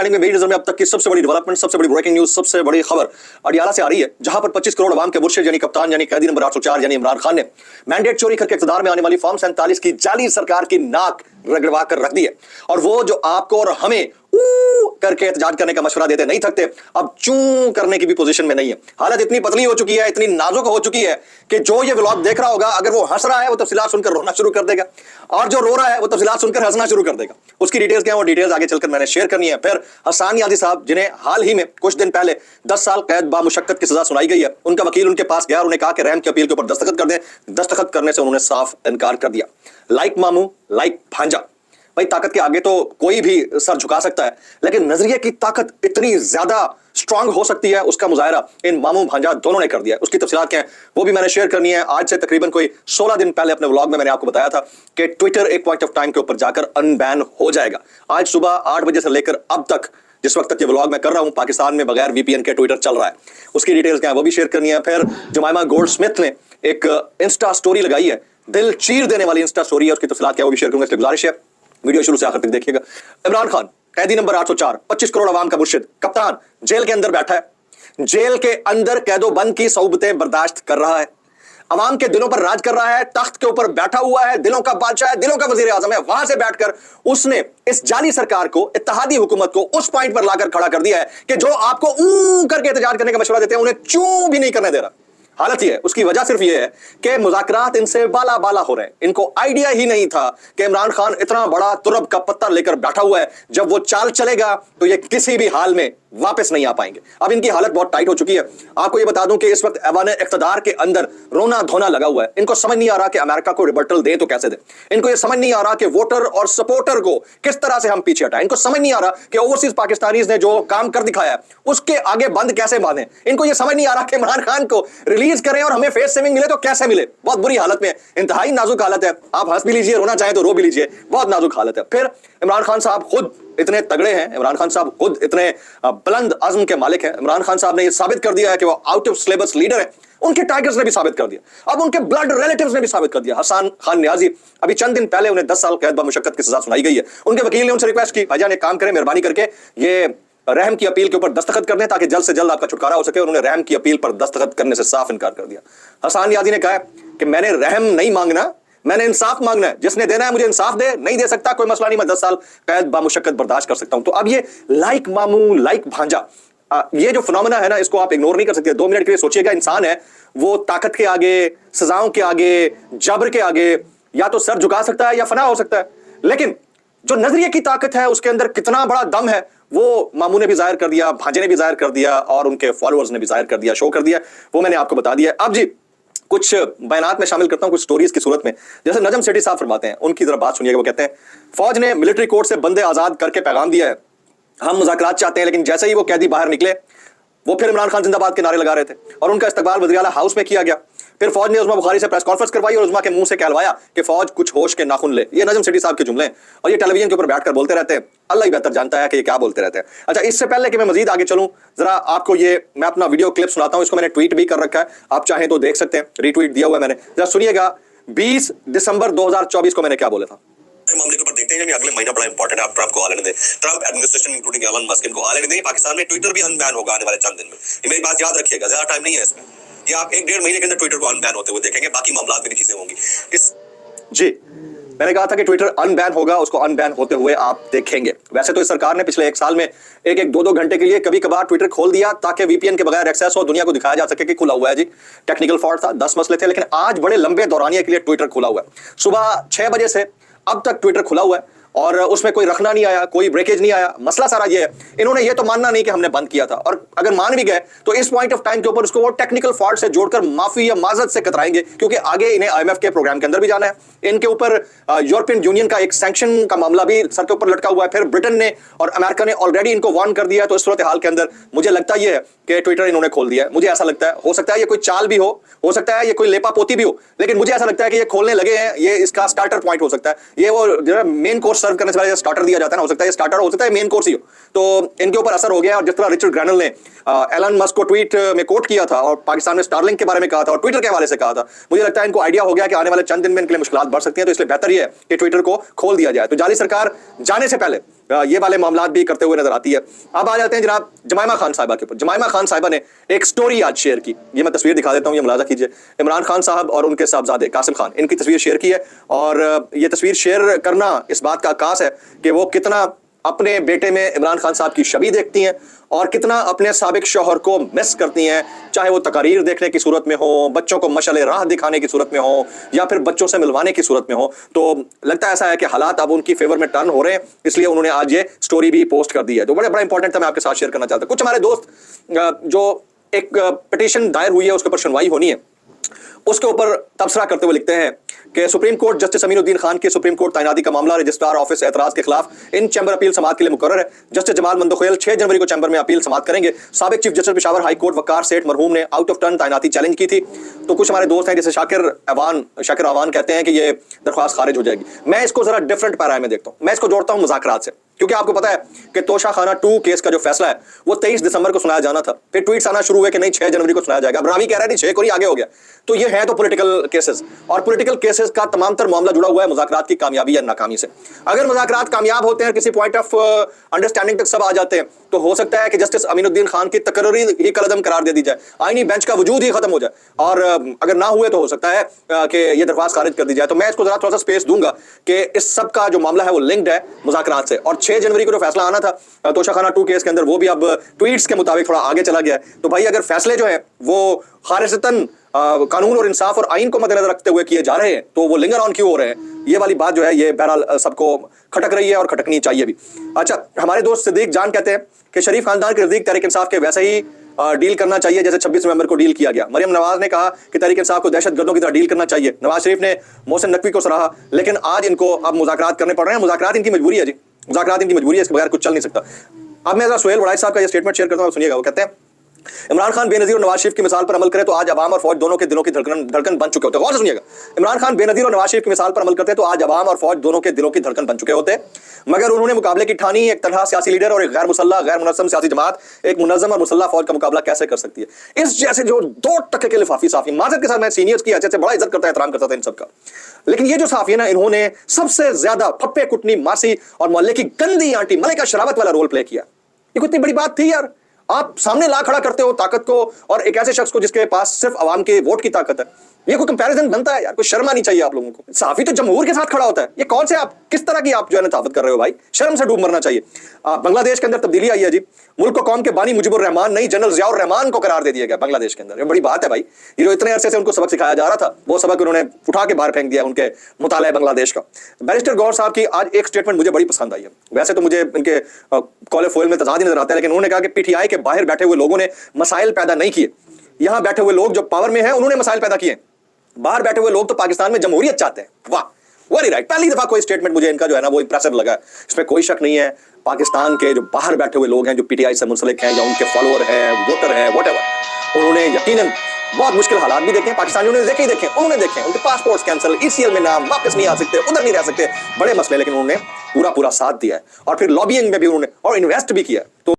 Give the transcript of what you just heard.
Understanding में मेरी नजर में अब तक की सबसे बड़ी डेवलपमेंट, सबसे बड़ी ब्रेकिंग न्यूज, सबसे बड़ी खबर अडियाला से आ रही है, जहां पर 25 करोड़ अवाम के मुर्शिद यानी कप्तान यानी कैदी नंबर 804 यानी इमरान खान ने मैंडेट चोरी करके इक़्तिदार में आने वाली फॉर्म 47 की जाली सरकार की नाक रगड़वा कर रख दी है। और वो जो आपको और हमें करके एहतजाज करने का मशवरा देते नहीं थकते, अब चूं करने की भी पोजीशन में नहीं है। हालत इतनी पतली हो चुकी है, इतनी नाजुक हो चुकी है कि जो ये व्लॉग देख रहा होगा, अगर वो हंस रहा है वो तफसीलात सुनकर रोना शुरू कर देगा, और जो रो रहा है वो तफसीलात सुनकर हंसना शुरू कर देगा। उसकी डिटेल्स क्या है, वो डिटेल्स आगे चलकर मैंने शेयर करनी है। फिर हसन यादी साहब, जिन्हें हाल ही में कुछ दिन पहले 10 साल कैद बामुशक्कत की सजा सुनाई गई है, उनका वकील उनके पास गया और उन्हें कहा कि रहम की अपील के ऊपर दस्तखत कर दें। दस्तखत करने से उन्होंने साफ इनकार कर दिया। लाइक मामू लाइक भांजा, भाई ताकत के आगे तो कोई भी सर झुका सकता है, लेकिन नजरिए की ताकत इतनी ज्यादा स्ट्रांग हो सकती है, उसका मुजाहरा इन मामू भांजा दोनों ने कर दिया। उसकी तफसीलात क्या है वो भी मैंने शेयर करनी है। आज से तकरीबन कोई 16 दिन पहले अपने व्लॉग में मैंने आपको बताया था कि ट्विटर एक पॉइंट ऑफ टाइम के ऊपर जाकर अनबैन हो जाएगा। आज सुबह 8 बजे से लेकर अब तक, जिस वक्त तक ये व्लॉग मैं कर रहा हूं, पाकिस्तान में बगैर वीपीएन के ट्विटर चल रहा है। उसकी डिटेल्स क्या है वो भी शेयर करनी है। फिर जमाइमा गोल्ड स्मिथ ने एक इंस्टा स्टोरी लगाई है, दिल चीर देने वाली इंस्टा स्टोरी है, उसकी तफसीलात क्या है वो भी शेयर करूंगा, इसलिए गुजारिश है वीडियो शुरू से आखिर तक देखिएगा। इमरान खान कैदी नंबर 804, 25 करोड़ अवाम का मुर्शिद, कप्तान, जेल के अंदर बैठा है। जेल के अंदर कैदोबंद की सौबतें बर्दाश्त कर रहा है, अवाम के दिलों पर राज कर रहा है, तख्त के ऊपर बैठा हुआ है, दिलों का बादशाह है, दिलों का वजीर आजम है। वहां से बैठकर उसने इस जाली सरकार को, इत्तेहादी हुकूमत को उस पॉइंट पर लाकर खड़ा कर दिया है कि जो आपको करके एहतजाज करने का मशवरा देते हैं, उन्हें चूं भी नहीं करने दे रहा। हालत ये है, उसकी वजह सिर्फ ये है कि मुज़ाकरात इनसे बाला बाला हो रहे हैं। इनको आइडिया ही नहीं था कि इमरान खान इतना बड़ा तुरब का पत्थर लेकर बैठा हुआ है, जब वो चाल चलेगा तो ये किसी भी हाल में वापस नहीं आ पाएंगे। अब इनकी हालत बहुत टाइट हो चुकी है। आपको ये बता दूं कि इस वक्त ऐवान इख्तिदार के अंदर रोना धोना लगा हुआ है। इनको समझ नहीं आ रहा कि अमेरिका को रिबर्टल दें तो कैसे दें। इनको ये समझ नहीं आ रहा कि वोटर और सपोर्टर को किस तरह से हम पीछे हटाएं। इनको समझ नहीं आ रहा कि ओवरसीज पाकिस्तानीज ने जो काम कर दिखाया है उसके आगे बंद कैसे बांधें। इनको ये समझ नहीं आ रहा कि इमरान खान को रिलीज करें और हमें फेस सेविंग मिले तो कैसे मिले। बहुत बुरी हालत में, इंतहाई नाजुक हालत है। आप हंस भी लीजिए, रोना चाहे तो रो भी लीजिए, बहुत नाजुक हालत है। फिर इमरान खान साहब खुद इतने तगड़े हैं, इमरान खान साहब खुद इतने बुलंद अज़्म के मालिक हैं। इमरान खान साहब ने यह साबित कर दिया है कि वो आउट ऑफ सिलेबस लीडर है। उनके टाइगर्स ने भी साबित कर दिया, अब उनके ब्लड रिलेटिव्स ने भी साबित कर दिया। हसन खान नियाजी, अभी चंद दिन पहले उन्हें 10 साल कैद बामुशक्कत की सजा सुनाई गई है। उनके वकील ने उनसे रिक्वेस्ट की, भाईजान एक काम करें, मेहरबानी करके ये रहम की अपील के ऊपर दस्तखत कर दें ताकि जल्द से जल्द आपका छुटकारा हो सके। उन्होंने रहम की अपील पर दस्तखत करने से साफ इनकार कर दिया। हसन नियाजी ने कहा कि मैंने रहम नहीं मांगना, मैंने इंसाफ मांगना है। जिसने देना है मुझे इंसाफ दे, नहीं दे सकता कोई मसला नहीं, मैं 10 साल कैद बामुशक्कत बर्दाश्त कर सकता हूं। तो अब ये लाइक मामू लाइक भांजा, ये जो फिनोमेना है ना, इसको आप इग्नोर नहीं कर सकते। 2 मिनट के लिए सोचिएगा, इंसान है वो ताकत के आगे, सजाओं के आगे, जबर के आगे या तो सर झुका सकता है या फना हो सकता है, लेकिन जो नजरिए की ताकत है उसके अंदर कितना बड़ा दम है वो मामू ने भी जाहिर कर दिया, भांजे ने भी जाहिर कर दिया और उनके फॉलोअर्स ने भी जाहिर कर दिया, शो कर दिया। वो मैंने आपको बता दिया। अब जी कुछ बयानात में शामिल करता हूं, कुछ स्टोरीज की सूरत में। जैसे नजम सेठी साहब फरमाते हैं, उनकी जरा बात सुनिएगा। वो कहते हैं, फौज ने मिलिट्री कोर्ट से बंदे आजाद करके पैगाम दिया है, हम मुज़ाकरात चाहते हैं। लेकिन जैसे ही वो कैदी बाहर निकले, वो फिर इमरान खान जिंदाबाद के नारे लगा रहे थे और उनका इस्तकबाल वज़ीर आला हाउस में किया गया। फिर फौज ने उस्मा बुखारी से प्रेस कॉन्फ्रेंस करवाई और उस्मा के मुंह से कहलवाया कि फौज कुछ होश के नाखून ले। ये नजम सेठी साहब के जुमले हैं और ये टेलीविजन के ऊपर बैठकर बोलते रहते हैं। अल्लाह ही बेहतर जानता है कि ये क्या बोलते रहते हैं। अच्छा, इससे पहले कि मैं मजीद आगे चलूं, जरा आपको ये मैं अपना वीडियो क्लिप सुनाता हूं। इसको मैंने ट्वीट भी कर रखा है, आप चाहें तो देख सकते हैं, रीट्वीट दिया हुआ है मैंने। जरा सुनिएगा 20 दिसंबर 2024 को मैंने क्या बोला था। मामले के ऊपर देखते हैं कि अगले महीना बड़ा इंपॉर्टेंट है। आप ट्रंप को आने दें, Trump administration including Elon Musk को आने दें। पाकिस्तान में ट्विटर भी अनबैन होगा आने वाले चंद दिन में। ये मेरी बात याद रखिएगा, ज्यादा टाइम नहीं है इसमें। ये आप 1-1.5 महीने के अंदर ट्विटर को अनबैन होते हुए देखेंगे। बाकी मामला में भी चीजें होंगी। जी मैंने कहा था कि ट्विटर अनबैन होगा, उसको अनबैन होते हुए आप देखेंगे। वैसे तो इस सरकार ने पिछले 1 साल में 1-2 घंटे के लिए कभी कभार ट्विटर खोल दिया ताकि वीपीएन के बगैर एक्सेस हो, दुनिया को दिखाया जा सके कि खुला हुआ है। जी टेक्निकल फॉल्ट था, 10 मसले थे, लेकिन आज बड़े लंबे दौरानिया के लिए ट्विटर खुला हुआ है। सुबह 6 बजे से अब तक ट्विटर खुला हुआ है और उसमें कोई रखना नहीं आया, कोई ब्रेकेज नहीं आया। मसला सारा ये है, इन्होंने ये तो मानना नहीं कि हमने बंद किया था, और अगर मान भी गए तो इस पॉइंट ऑफ टाइम के ऊपर उसको वो टेक्निकल फॉल्ट से जोड़कर माफी या माजरत से कतराएंगे, क्योंकि आगे इन्हें आईएमएफ के प्रोग्राम के अंदर भी जाना है। इनके ऊपर यूरोपियन यूनियन का एक सैंक्शन का मामला भी सर के ऊपर लटका हुआ है। फिर ब्रिटेन ने और अमेरिका ने ऑलरेडी इनको वार्न कर दिया है। तो इस सूरत हाल के अंदर मुझे लगता यह है कि ट्विटर इन्होंने खोल दिया है। मुझे ऐसा लगता है, हो सकता है ये कोई चाल भी हो सकता है ये कोई लेपा पोती भी हो, लेकिन मुझे ऐसा लगता है कि ये खोलने लगे हैं। ये इसका स्टार्टर पॉइंट हो सकता है, ये वो मेन कोर्स सर्व करने से पहले स्टार्टर दिया जाता है ना, हो सकता है स्टार्टर हो सकता है मेन कोर्स ही हो। तो इनके ऊपर असर हो गया। और जिस तरह रिचर्ड ग्रैनल ने एलन मस्क को ट्वीट में कोट किया था और पाकिस्तान में स्टारलिंक के बारे में कहा था और ट्विटर के हवाले से कहा था। मुझे लगता है इनको आइडिया हो गया कि आने वाले चंद दिन में इनके लिए मुश्किलात बढ़ सकती हैं, तो इसलिए बेहतर ये है कि ट्विटर को खोल दिया जाए। तो जाली सरकार जाने से पहले ये वाले मामलात भी करते हुए नजर आती है। अब आ जाते हैं जनाब जमाइमा खान साहिबा के ऊपर। जमाइमा खान साहिबा ने एक स्टोरी आज शेयर की, ये मैं तस्वीर दिखा देता हूं, ये मुलाजा कीजिए। इमरान खान साहब और उनके साहबजादे कासिम खान, इनकी तस्वीर शेयर की है और ये तस्वीर शेयर करना इस बात का आकाश है कि वो कितना अपने बेटे में इमरान खान साहब की छवि देखती हैं और कितना अपने साबिक शौहर को मिस करती हैं, चाहे वो तकारीर देखने की सूरत में हो, बच्चों को मशअले राह दिखाने की सूरत में हो या फिर बच्चों से मिलवाने की सूरत में हो। तो लगता है ऐसा है कि हालात अब उनकी फेवर में टर्न हो रहे हैं, इसलिए उन्होंने आज ये स्टोरी भी पोस्ट कर दी है। तो बड़ा इंपॉर्टेंट था, मैं आपके साथ शेयर करना चाहता हूं। कुछ हमारे दोस्त जो एक पिटीशन दायर हुई है उसके ऊपर सुनवाई होनी है, उसके ऊपर तबसरा करते हुए लिखते हैं कि supreme court justice Aminuddin Khan की सुप्रीम कोर्ट तैनाती का मामला रजिस्ट्रार ऑफिस एतराज के खिलाफ इन चैम्बर अपील समाअत के लिए मुकर्रर है। जस्टिस जमाल मंदोखेल 6 जनवरी को चैम्बर में अपील समाअत करेंगे। साबिक chief justice Peshawar high court Waqar Seth मरहूम ने आउट ऑफ टर्न तैनाती चैलेंज की थी। तो कुछ हमारे दोस्त हैं जैसे शाकिर अवान कहते हैं कि ये दरख्वास्त खारिज हो जाएगी। मैं इसको जरा डिफरेंट पैरामीटर में देखता हूं, मैं इसको जोड़ता हूं मुज़ाकरात से, क्योंकि आपको पता है कि तोशाखाना 2 केस का जो फैसला है वो 23 दिसंबर को सुनाया जाना था। फिर ट्वीट्स आना शुरू हुए कि नहीं 6 जनवरी को सुनाया जाएगा। अब रावी कह रहा है नहीं 6 को ही आगे हो गया। तो ये है तो पॉलिटिकल केसेस, और पॉलिटिकल केसेस का तमाम तर मामला जुड़ा हुआ है मुज़ाकरात की कामयाबी या नाकामी से। अगर मुज़ाकरात कामयाब होते हैं, किसी पॉइंट ऑफ अंडरस्टैंडिंग तक सब आ जाते हैं, तो हो सकता है कि जस्टिस अमीनुद्दीन खान की तकर्री ही कलअदम करार दे दी जाए, आईनी बेंच का वजूद ही खत्म हो जाए, और अगर ना हुए तो हो सकता है कि ये दरख्वास्त खारिज कर दी जाए। तो मैं इसको जरा थोड़ा सा स्पेस दूंगा कि इस सब का जो मामला है वो लिंक्ड है मुज़ाकरात से, और 6 जनवरी को जो फैसला आना था तोशाखाना 2 केस के अंदर वो भी अब ट्वीट्स के मुताबिक थोड़ा आगे चला गया है। तो भाई अगर फैसले जो है वो खारिजतन कानून और इंसाफ और आइन को मद्देनजर रखते हुए किए जा रहे हैं, तो वो लिंगर ऑन क्यों हो रहे हैं, ये वाली बात जो है ये बहरहाल सबको खटक रही है और खटकनी चाहिए भी। अच्छा, हमारे दोस्त सिद्दीक जान कहते हैं कि शरीफ खानदान के नजदीक तहरीक इंसाफ के वैसे ही डील करना चाहिए जैसे 26 नवंबर को डील किया गया। मरियम नवाज ने कहा कि तहरीक इंसाफ को दहशतगर्दों की तरह डील करना चाहिए। नवाज शरीफ ने मोहसिन नकवी को सराहा, लेकिन आज इनको अब मुज़ाकरात करने पड़ रहे हैं। मुज़ाकरात इनकी मजबूरी है जी, मुज़ाकरात इनकी मजबूरी है, इसके बगैर कुछ चल नहीं सकता। अब मैं जरा सोहेल वड़ाई साहब का ये स्टेटमेंट शेयर करता हूं, सुनिएगा। वो कहते हैं इमरान खान बेनजीर और नवाज शरीफ की मिसाल पर अमल करे तो आज अवाम और फौज दोनों के दिलों की धड़कन बन चुके होते। गौर से सुनिएगा, इमरान खान बेनजीर और नवाज शरीफ की मिसाल पर अमल करते तो आज अवाम और फौज दोनों के दिलों की धड़कन बन चुके होते, मगर उन्होंने मुकाबले की ठानी। एक तरह सियासी लीडर और एक गैर मुसल्लह गैर मुनज़्ज़म सियासी जमात एक मुनज़्ज़म और मुसल्लह फौज का मुकाबला कैसे कर सकती है। इस जैसे जो 2 टक्के के लिफाफी साफी, माजरत के साथ मैं सीनियर्स की अच्छे से बड़ा इज्जत करता है, एहतराम करता था इन सबका, लेकिन ये जो साफी है ना, इन्होंने सबसे ज्यादा फप्पे कुटनी मासी और मोहल्ले की गंदी आंटी मलिका शरावत वाला रोल प्ले किया। ये कोई इतनी बड़ी बात थी यार? आप सामने ला खड़ा करते हो ताकत को, और एक ऐसे शख्स को जिसके पास सिर्फ अवाम के वोट की ताकत है। ये कोई कंपैरिजन बनता है यार? कोई शर्म आनी चाहिए आप लोगों को। साफी तो जमहूर के साथ खड़ा होता है, ये कौन से आप किस तरह की आप जो है ना ताकत कर रहे हो भाई? शर्म से डूब मरना चाहिए। बांग्लादेश के अंदर तब्दीली आई है जी, मुल्क को कौम के बानी मुजीबुर रहमान नहीं जनरल ज़ियाउर रहमान को करार दे दिया गया बांग्लादेश के अंदर। ये बड़ी बात है भाई। ये जो इतने अरसे से उनको सबक सिखाया जा रहा था, वो सबक उन्होंने उठा के बाहर फेंक दिया उनके मुताले बांग्लादेश का। बैरिस्टर गौहर साहब की आज एक स्टेटमेंट मुझे बड़ी पसंद आई है। वैसे तो मुझे इनके कॉल फोइल में तजाद ही नजर आता है, लेकिन उन्होंने कहा कि पीटीआई के बाहर बैठे हुए लोगों ने मसाइल पैदा नहीं किए, यहां बैठे हुए लोग जो पावर में हैं उन्होंने मसाइल पैदा किए। बाहर बैठे हुए लोग तो पाकिस्तान में जमहूरियत चाहते हैं। वाह, वेरी राइट। पहली दफा कोई स्टेटमेंट मुझे इनका जो है ना वो इंप्रेसिव लगा। इसमें कोई शक नहीं है, पाकिस्तान के जो बाहर बैठे हुए लोग हैं, जो पीटीआई से मुंसलिक हैं या उनके फॉलोअर हैं, वोटर हैं, व्हाटएवर, उन्होंने यकीनन बहुत मुश्किल हालात भी देखे, पाकिस्तानियों ने देखे ही देखे, उन्होंने देखे उनके पासपोर्ट्स कैंसिल, ईसीएल में नाम वापस नहीं आ सकते, उधर नहीं रह सकते, बड़े मसले, लेकिन उन्होंने पूरा साथ दिया है, और फिर लॉबिंग में भी उन्होंने और इन्वेस्ट भी किया। तो